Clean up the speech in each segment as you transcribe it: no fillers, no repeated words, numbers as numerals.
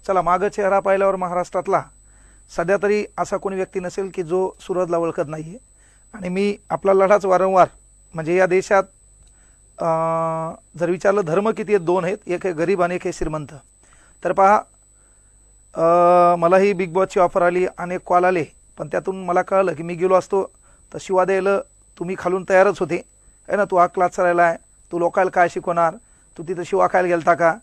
चला मागं चेहरा पाहिल्यावर महाराष्ट्रातला सध्या तरी असा कोणी व्यक्ती नसेल की जो सूरजला ओळखत नाहीये। आणि मी आपला लढाच वारंवार म्हणजे या देशात जर विचारलं धर्म किती आहेत, दोन आहेत, एक आहे गरीब आणि एक आहे श्रीमंत। तर पहा मलाही बिग बॉसची ऑफर आली, अनेक कॉल आले, पण त्यातून मला कळलं की मी गेलो असतो तर शिवा द्यायला तुम्ही खालून तयारच होते है ना। तू हा क्लास चालायला आहे, तू लोकांना काय शिकवणार, तू तिथं शिवा खायला गेलता का।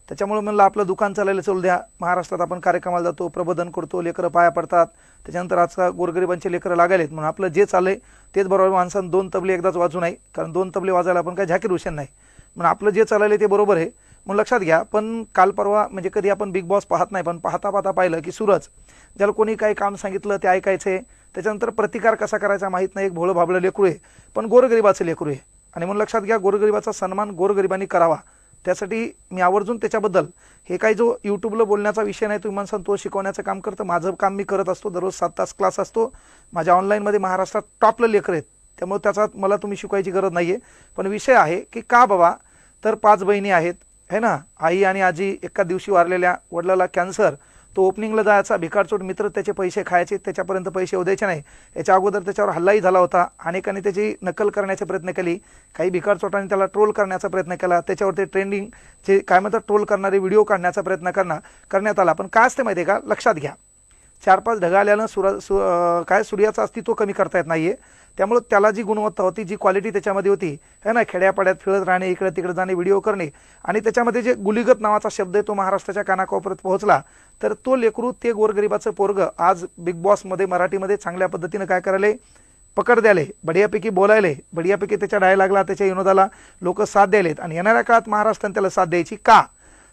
त्याच्यामुळे म्हणलं आपलं दुकान चालायला चालू द्या। महाराष्ट्रात आपण कार्यक्रमाला जातो, प्रबोधन करतो, लेकरं पाया पडतात, त्याच्यानंतर आजचा गोरगरिबांचे लेकरं लागायलेत म्हणून आपलं जे चाललंय तेच बरोबर। माणसानं दोन तबले एकदाच वाजू नाही, कारण दोन तबले वाजायला आपण काय झाकीर हुसेन नाही, म्हणून आपलं जे चाललंय ते बरोबर आहे म्हणून लक्षात घ्या। पण काल परवा म्हणजे कधी आपण बिग बॉस पाहत नाही, पण पाहता पाहता पाहिलं की सूरज ज्याला कोणी काही काम सांगितलं ते ऐकायचे, त्याच्यानंतर प्रतिकार कसा करायचा माहीत नाही, एक भोळं भाबलं लेकरू आहे, पण गोरगरिबाचं लेकरू आहे। आणि म्हणून लक्षात घ्या गोरगरिबाचा सन्मान गोरगरिबांनी करावा, त्यासाठी मी आवर्जून त्याच्याबद्दल हे काही जो यूट्यूबला बोलण्याचा विषय नाही, तुम्ही म्हणसान तो शिकवण्याचं काम करतं, माझं काम मी करत असतो, दररोज 7 तास क्लास असतो माझ्या ऑनलाईनमध्ये, महाराष्ट्रात टॉपला लेकर आहेत, त्यामुळे त्याचा मला तुम्ही शिकवायची गरज नाहीये। पण विषय आहे की का बाबा, तर 5 बहिणी आहेत है ना, आई आणि आजी एका दिवशी वारलेल्या, वडिलाला कॅन्सर, तो ओपनिंगला जायचा, भिकारचोट मित्र त्याचे पैसे खायचे, त्याच्यापर्यंत पैसे येऊ द्यायचे नाही, याच्या अगोदर त्याच्यावर हल्लाही झाला होता, अनेकांनी त्याची नकल करण्याचा प्रयत्न केली, काही भिकारचोटांनी त्याला ट्रोल करण्याचा प्रयत्न केला, त्याच्यावर ते ट्रेंडिंग जे काय म्हणतात ट्रोल करणारे व्हिडिओ काढण्याचा प्रयत्न करण्यात आला। पण काय असते माहिती आहे का, लक्षात घ्या 4-5 ढगा आल्यानं काय सूर्याचं अस्तित्व कमी करता येत नाहीये, त्यामुळे त्याला जी गुणवत्ता होती, जी क्वालिटी त्याच्यामध्ये होती है ना, खेड्यापाड्यात फिरत राहणे, इकडे तिकडे जाणे, व्हिडिओ करणे, आणि त्याच्यामध्ये जे गुलीगत नावाचा शब्द आहे तो महाराष्ट्राच्या कानाकोपऱ्यात पोहोचला, तर तो लेकरू ते गोरगरिबाचं पोरग आज बिग बॉसमध्ये मराठीमध्ये चांगल्या पद्धतीने काय करायले, पकड द्याले, बढियापैकी बोलायले, बढियापैकी त्याच्या डायलॉगला त्याच्या विनोदाला लोक साथ द्यालेत, आणि येणाऱ्या काळात महाराष्ट्राने त्याला साथ द्यायची का,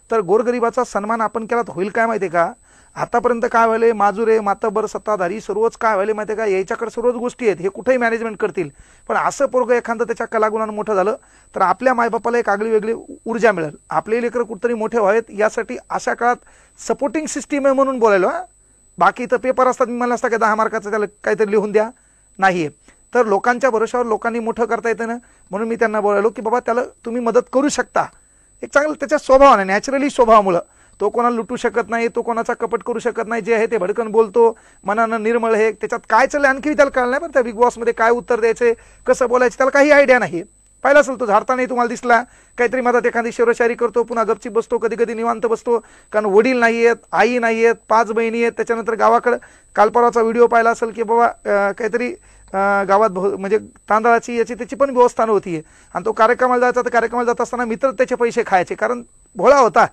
तर गोरगरिबाचा सन्मान आपण केला तर होईल काय माहिती आहे का। आतापर्यंत काय व्हायले, माजुरे मातबर सत्ताधारी सर्वच काय व्हायले माहिती आहे का, याच्याकडे सर्वच गोष्टी आहेत, हे कुठेही मॅनेजमेंट करतील, पण असं पोरग एखादं त्याच्या कलागुणानं मोठं झालं तर आपल्या मायबापाला एक आगळी वेगळी ऊर्जा मिळेल, आपले लेकर कुठतरी मोठे व्हावेत यासाठी अशा काळात सपोर्टिंग सिस्टीम आहे म्हणून बोलायलो। बाकी इथं पेपर असतात, मी मला असतं की 10 मार्काचं त्याला काहीतरी लिहून द्या, नाहीये, तर लोकांच्या भरोशावर लोकांनी मोठं करता येतं ना, म्हणून मी त्यांना बोलायलो की बाबा त्याला तुम्ही मदत करू शकता, एक चांगलं त्याच्या स्वभावाने नॅचरली स्वभावामुळं, तो कोणाला लुटू शकत नाही, तो कोणाचा कपट करू शकत नाही, जे आहे ते भडकन बोलतो, मनानं निर्मळ आहे, त्याच्यात काय चाललंय आणखी त्याला कळलं नाही, पण त्या बिग बॉसमध्ये काय उत्तर द्यायचे, कसं बोलायचं त्याला काही आयडिया नाही। पाहिलं असेल तो झाडतानाही तुम्हाला दिसला, काहीतरी मधात एखादी शेरोशायरी करतो, पुन्हा गपचीप बसतो, कधी कधी निवांत बसतो, कारण वडील नाही आहेत, आई नाही आहेत, 5 बहिणी आहेत, त्याच्यानंतर गावाकडे काल परवाचा व्हिडिओ पाहिला असेल की बाबा काहीतरी गावात म्हणजे तांदळाची याची त्याची पण व्यवस्था नव्हती, आणि तो कार्यक्रमाला जायचा, तर कार्यक्रमाला जात असताना मित्र त्याचे पैसे खायचे, कारण भोळा होता,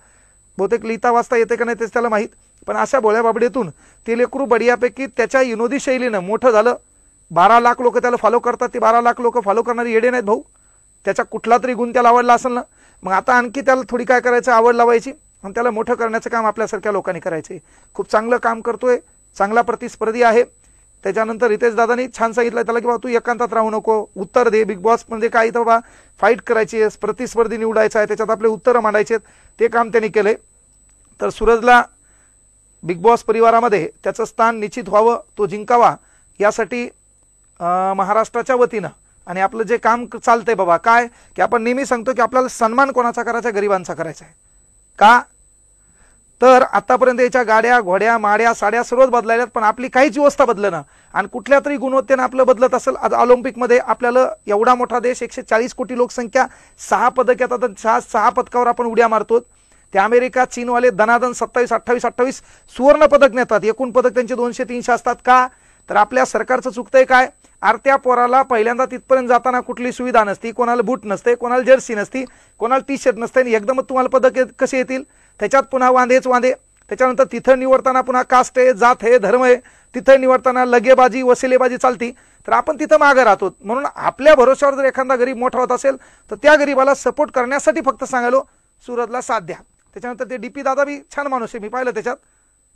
बहुतेक लिहिता वाचता येते का नाही तेच त्याला माहीत, पण अशा भोळ्या बाबडीतून ते लेकरू बढियापैकी त्याच्या विनोदी शैलीनं मोठं झालं। 12 लाख लोक त्याला फॉलो करतात, ते 12 लाख लोक फॉलो करणारे येडे नाहीत भाऊ, त्याचा कुठला तरी गुण त्याला आवडला असेल ना, मग आता आणखी त्याला थोडी काय करायचं, आवड लावायची आणि त्याला मोठं करण्याचं काम आपल्यासारख्या लोकांनी करायचे। खूप चांगलं काम करतोय, चांगला प्रतिस्पर्धी आहे। त्याच्यानंतर रितेश दादांनी छान सांगितलं त्याला की बाबा तू एकांतात राहू नको, उत्तर दे, बिग बॉस मध्ये काय इथं बाबा फाईट करायची आहे, प्रतिस्पर्धी निवडायचा आहे, त्याच्यात आपले उत्तरं मांडायचे आहेत, ते काम त्यांनी केले। तर सूरजला बिग बॉस परिवारामध्ये त्याचं स्थान निश्चित व्हावं, तो जिंकावा, यासाठी महाराष्ट्राच्या वतीनं आणि आपलं जे काम चालतंय बाबा काय की आपण नेहमी सांगतो की आपल्याला सन्मान कोणाचा करायचा, गरिबांचा करायचा आहे का, तर आतापर्यंत याच्या गाड्या घोड्या माड्या साड्या सर्वच बदलायल्यात, पण आपली काहीच व्यवस्था बदलना, आणि कुठल्या तरी गुणवत्तेने आपलं बदलत असेल। आज ऑलिम्पिकमध्ये आपल्याला एवढा मोठा देश, 140 कोटी लोकसंख्या, 6 पदक येतात, 6 पदकावर आपण उड्या मारतो, ते अमेरिका चीनवाले दनादन 27-28 सुवर्ण पदक नेतात, एकूण पदक त्यांचे 200-300 असतात का, तर आपल्या सरकारचं चुकतंय काय, आरत्या पोराला पहिल्यांदा तिथपर्यंत जाताना कुठली सुविधा नसती, कोणाला बूट नसते, कोणाला जर्सी नसती, कोणाला टी शर्ट नसते, आणि एकदमच तुम्हाला पदक कसे येतील, त्याच्यात पुन्हा वांदेच वांदे, त्याच्यानंतर तिथं निवडताना पुन्हा कास्ट आहे, जात आहे, धर्म आहे, तिथं निवडताना लगेबाजी वसिलेबाजी चालती, तर आपण तिथं मागे राहतो। म्हणून आपल्या भरोश्यावर जर एखादा गरीब मोठा होत असेल तर त्या गरीबाला सपोर्ट करण्यासाठी फक्त सांगालो सूरजला साथ द्या। त्याच्यानंतर ते डीपी दादा बी छान माणूस आहे, मी पाहिलं त्याच्यात।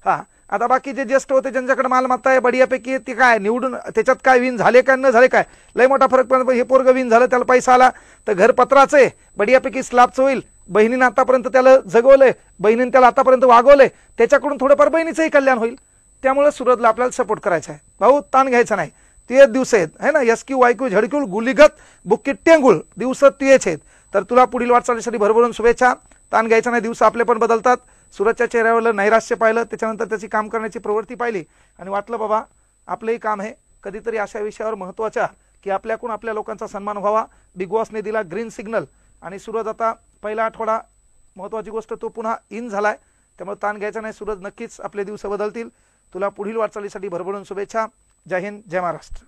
हा आता बाकी जे ज्येष्ठ होते ज्यांच्याकडे मालमत्ता आहे बढियापैकी, ते काय निवडून त्याच्यात काय विन झाले काय न झाले काय लय मोठा फरक पडतो, हे पोरग विन झालं त्याला पैसा आला तर घर पत्राचं आहे, बढियापैकी स्लॅबचं होईल, बहिणीनं आतापर्यंत त्याला जगवलंय, बहिणीने त्याला आतापर्यंत वागवलंय, त्याच्याकडून थोडंफार बहिणीचंही कल्याण होईल, त्यामुळे सूरजला आपल्याला सपोर्ट करायचा आहे भाऊ, ताण घ्यायचा नाही, ते दिवस आहेत है ना, एसक्यू वायक्यू झडक्यूल गुलिगत बुक्की टेंगुळ दिवस तेच आहेत, तर तुला पुढील वाटचालीसाठी भरभरून शुभेच्छा. ताण घ्यायचा नाही, दिवस आपले पण बदलतात. सूरजच्या चेहऱ्यावर नैराश्य पाहिलं, त्याच्यानंतर त्याची काम करण्याची प्रवृत्ती पाहिली आणि वाटलं बाबा आपलंही काम आहे कधीतरी अशा विषयावर महत्त्वाच्या की आपल्याकडून आपल्या लोकांचा सन्मान व्हावा. बिग बॉसने दिला ग्रीन सिग्नल आणि सूरज आता पहिला आठवडा महत्त्वाची गोष्ट तो पुन्हा इन झालाय. त्यामुळे ताण घ्यायचा नाही, सूरज नक्कीच आपले दिवस बदलतील. तुला पुढील वाटचालीसाठी भरभरून शुभेच्छा. जय हिंद, जय महाराष्ट्र.